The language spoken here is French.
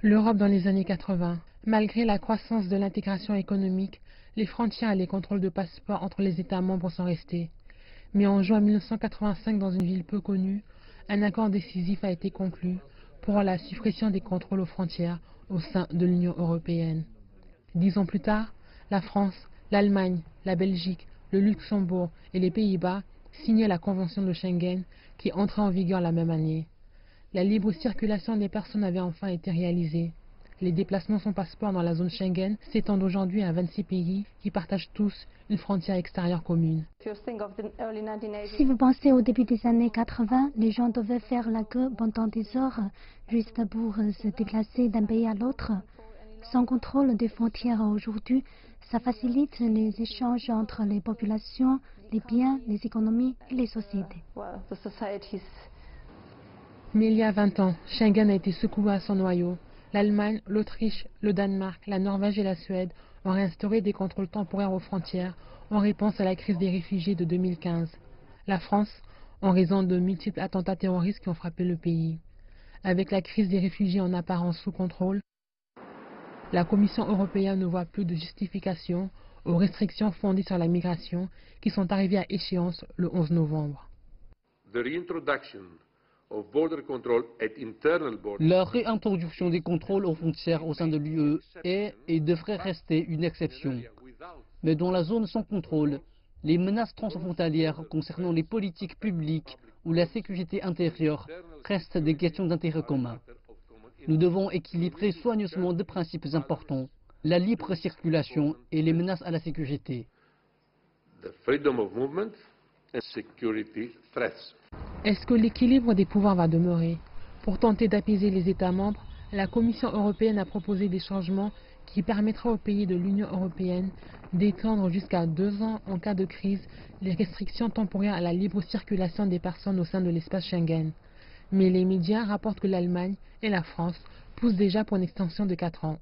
L'Europe dans les années 80. Malgré la croissance de l'intégration économique, les frontières et les contrôles de passeports entre les États membres sont restés. Mais en juin 1985, dans une ville peu connue, un accord décisif a été conclu pour la suppression des contrôles aux frontières au sein de l'Union européenne. 10 ans plus tard, la France, l'Allemagne, la Belgique, le Luxembourg et les Pays-Bas signaient la Convention de Schengen qui entrait en vigueur la même année. La libre circulation des personnes avait enfin été réalisée. Les déplacements sans passeport dans la zone Schengen s'étendent aujourd'hui à 26 pays qui partagent tous une frontière extérieure commune. Si vous pensez au début des années 80, les gens devaient faire la queue pendant des heures juste pour se déplacer d'un pays à l'autre. Sans contrôle des frontières aujourd'hui, ça facilite les échanges entre les populations, les biens, les économies et les sociétés. Mais il y a 20 ans, Schengen a été secoué à son noyau. L'Allemagne, l'Autriche, le Danemark, la Norvège et la Suède ont réinstauré des contrôles temporaires aux frontières en réponse à la crise des réfugiés de 2015. La France, en raison de multiples attentats terroristes qui ont frappé le pays. Avec la crise des réfugiés en apparence sous contrôle, la Commission européenne ne voit plus de justification aux restrictions fondées sur la migration qui sont arrivées à échéance le 11 novembre. La réintroduction des contrôles aux frontières au sein de l'UE est et devrait rester une exception. Mais dans la zone sans contrôle, les menaces transfrontalières concernant les politiques publiques ou la sécurité intérieure restent des questions d'intérêt commun. Nous devons équilibrer soigneusement deux principes importants, la libre circulation et les menaces à la sécurité. Est-ce que l'équilibre des pouvoirs va demeurer? Pour tenter d'apaiser les États membres, la Commission européenne a proposé des changements qui permettra aux pays de l'Union européenne d'étendre jusqu'à 2 ans en cas de crise les restrictions temporaires à la libre circulation des personnes au sein de l'espace Schengen. Mais les médias rapportent que l'Allemagne et la France poussent déjà pour une extension de 4 ans.